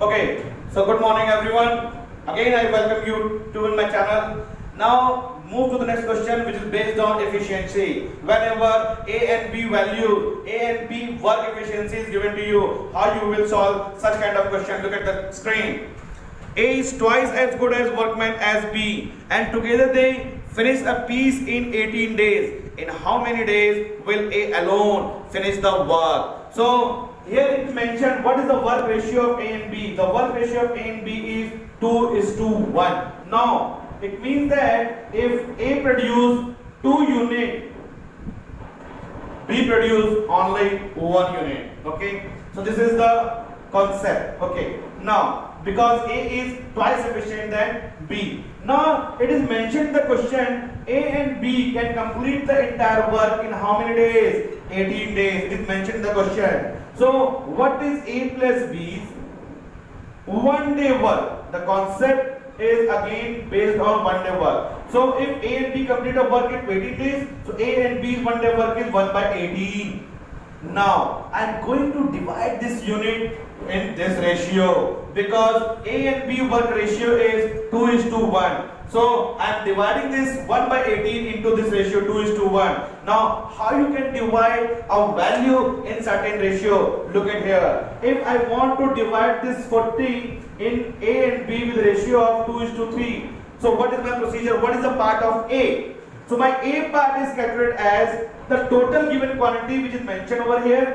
Okay, so good morning everyone. Again I welcome you to my channel. Now move to the next question, which is based on efficiency. Whenever A and B value, A and B work efficiency is given to you, how you will solve such kind of question? Look at the screen. A is twice as good as workman as B, and together they finish a piece in 18 days. In how many days will A alone finish the work? So here it mentioned what is the work ratio of A and B. The work ratio of A and B is 2:1. Now it means that if A produce 2 units, B produce only 1 unit. Okay, so this is the concept. Okay, now because A is twice efficient than B. Now it is mentioned in the question A and B can complete the entire work in how many days? 18 days. It is mentioned in the question. So what is A plus B's 1 day work? The concept is again based on 1 day work. So if A and B complete a work in 18 days, so A and B's 1 day work is 1/18. Now I am going to divide this unit in this ratio because A and B work ratio is 2:1. So I am dividing this 1/18 into this ratio 2:1. Now how you can divide a value in certain ratio? Look at here. If I want to divide this 40 in A and B with ratio of 2:3, so what is my procedure? What is the part of A? So my A part is calculated as the total given quantity which is mentioned over here.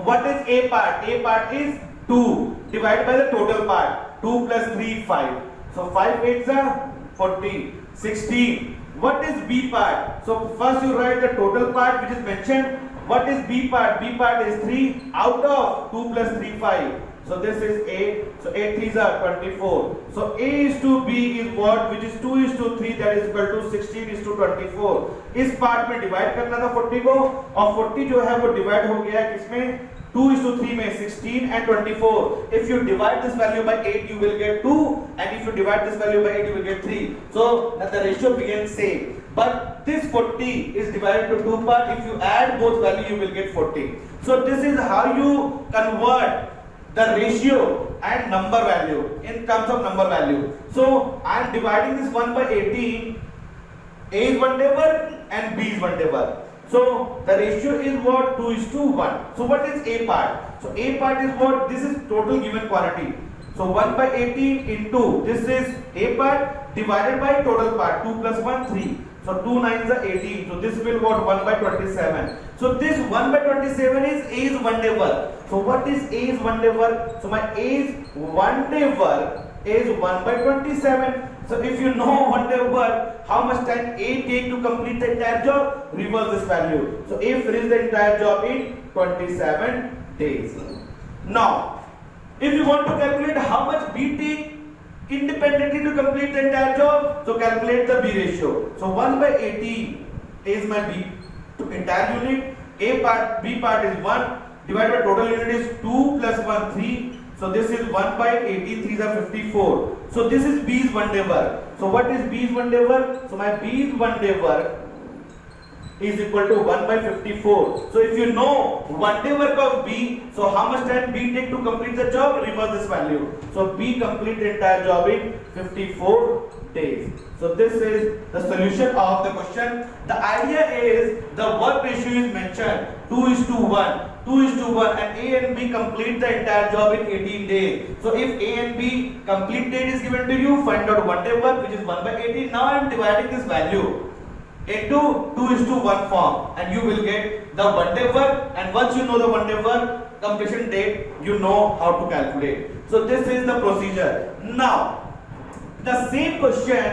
What is A part? A part is 2 divided by the total part. 2 plus 3, 5. So 5 8s are 40. 16. What is B part? So first you write the total part which is mentioned. What is B part? B part is 3 out of 2 plus 3, 5. So this is A. So 8 3s are 24. So A is to B is what? Which is 2:3, that is equal to 16:24. इस part में divide करना था 40 को, और 40 जो है वो divide हो गया किसमें? 2:3 में 16 and 24. If you divide this value by 8, you will get 2, and if you divide this value by 8, you will get 3. So the ratio begins same. But this 40 is divided to 2 parts. If you add both value, you will get 40. So this is how you convert the ratio and number value in terms of number value. So I am dividing this 1/18. A is 1 day work and B is 1 day work. So the ratio is what? 2:1. So what is A part? So A part is what? This is total given quantity. So 1/18 into this is A part divided by total part. 2 plus 1 3. So 2 9s are 18. So this will what? 1/27. So this 1/27 is A's 1 day work. So what is A's 1 day work? So my A's 1 day work is 1/27. So if you know 1 day work, how much time A take to complete the entire job? Reverse this value. So A finishes the entire job in 27 days. Now, if you want to calculate how much B take independently to complete the entire job, so calculate the B ratio. So 1/18 is my B to entire unit. A part, B part is 1 divided by total unit is 2 plus 1 3. So this is 1/18, 3s are 54. So this is B's 1 day work. So what is B's 1 day work? So my B's 1 day work is equal to 1/54. So if you know 1 day work of B, so how much time B take to complete the job? Reverse this value. So B complete the entire job in 54 days. So this is the solution of the question. The idea is the work ratio is mentioned 2:1. 2:1 and A and B complete the entire job in 18 days. So if A and B complete date is given to you, find out 1 day work which is 1/18. Now I am dividing this value into 2:1 form and you will get the 1 day work, and once you know the 1 day work completion date, you know how to calculate. So this is the procedure. Now the same question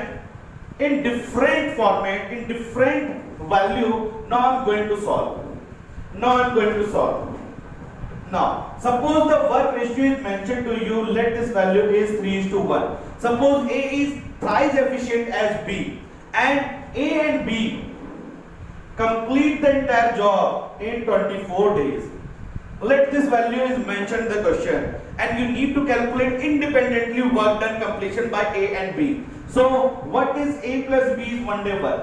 in different format, in different value, now I am going to solve. Now suppose the work ratio is mentioned to you, let this value is 3:1. Suppose A is thrice efficient as B, and A and B complete the entire job in 24 days. Let this value is mentioned in the question, and you need to calculate independently work done completion by A and B. So what is A plus B's 1 day work?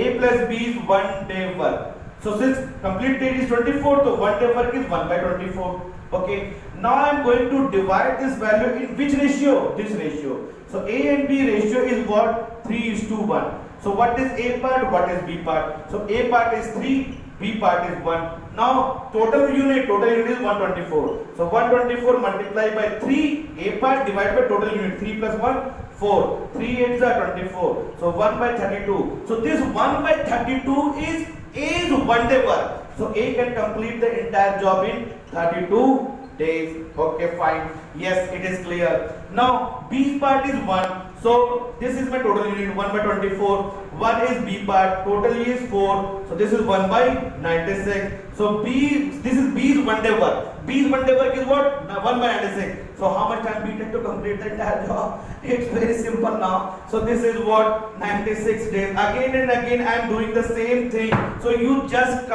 A plus B's 1 day work. So since complete date is 24, so 1 day work is 1/24. Okay, now I am going to divide this value in which ratio? This ratio. So A and B ratio is what? 3:1. So what is A part? What is B part? So A part is 3, B part is 1. Now total unit is 124. So 124 multiplied by 3, A part divided by total unit, 3 plus 1, 4. 3 8s are 24. So 1 by 32. So this 1 by 32 is A's one day work. So A can complete the entire job in 32 days. Okay, fine. Yes, it is clear. Now B's part is 1. So this is my total unit, 1 by 24. 1 is B part, totally is 4. So this is 1 by 96. So this is B's one day work. B's one day work is what? 1 by 96. So how much time B take to complete the entire job? It's very simple now. So this is what? 96 days. Again and again I am doing the same thing. So you just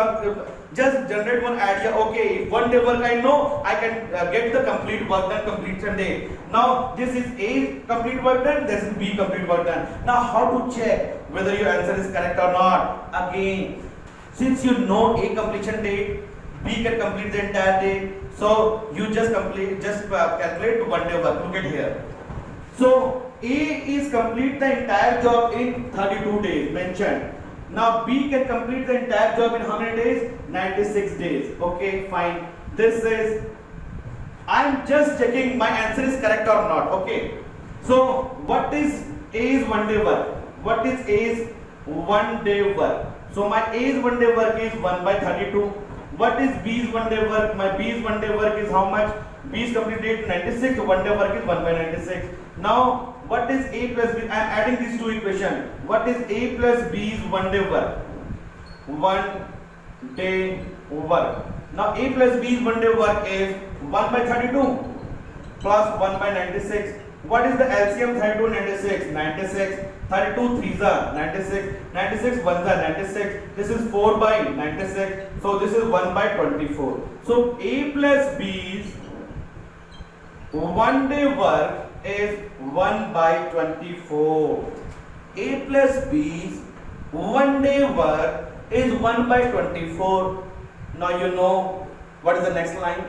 generate one idea. Okay, one day work I know, I can get the complete work done completion day. Now this is A complete work done, this is B complete work done. Now how to check whether your answer is correct or not? Again, since you know A completion date, B can complete the entire day, so you just calculate one day work. Look at here. So A is complete the entire job in 32 days mentioned. Now B can complete the entire job in how many days? 96 days. Okay, fine. This is, I am just checking my answer is correct or not. Okay. So what is A's one day work? What is A's one day work? So my A's one day work is 1 by 32. What is B's one day work? My B's one day work is how much? B's complete date 96. So one day work is 1 by 96. Now what is A plus B? I am adding these two equations. What is A plus B's one day work? One day work. Now A plus B's one day work is 1 by 32 plus 1 by 96. What is the LCM 32 96? 96. 32 3s are 96. 96 1s are 96. This is 4 by 96. So this is 1 by 24. So A plus B's one day work is 1 by 24. A plus B's one day work is 1 by 24. Now you know what is the next line?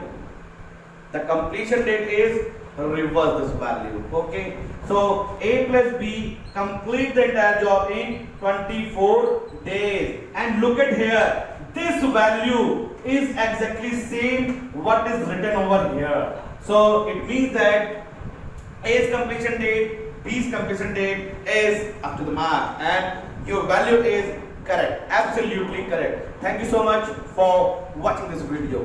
The completion date is reverse this value. Okay. So A plus B complete the entire job in 24 days. And look at here. This value is exactly same what is written over here. So it means that A's completion date, B's completion date is up to the mark and your value is correct, absolutely correct. Thank you so much for watching this video.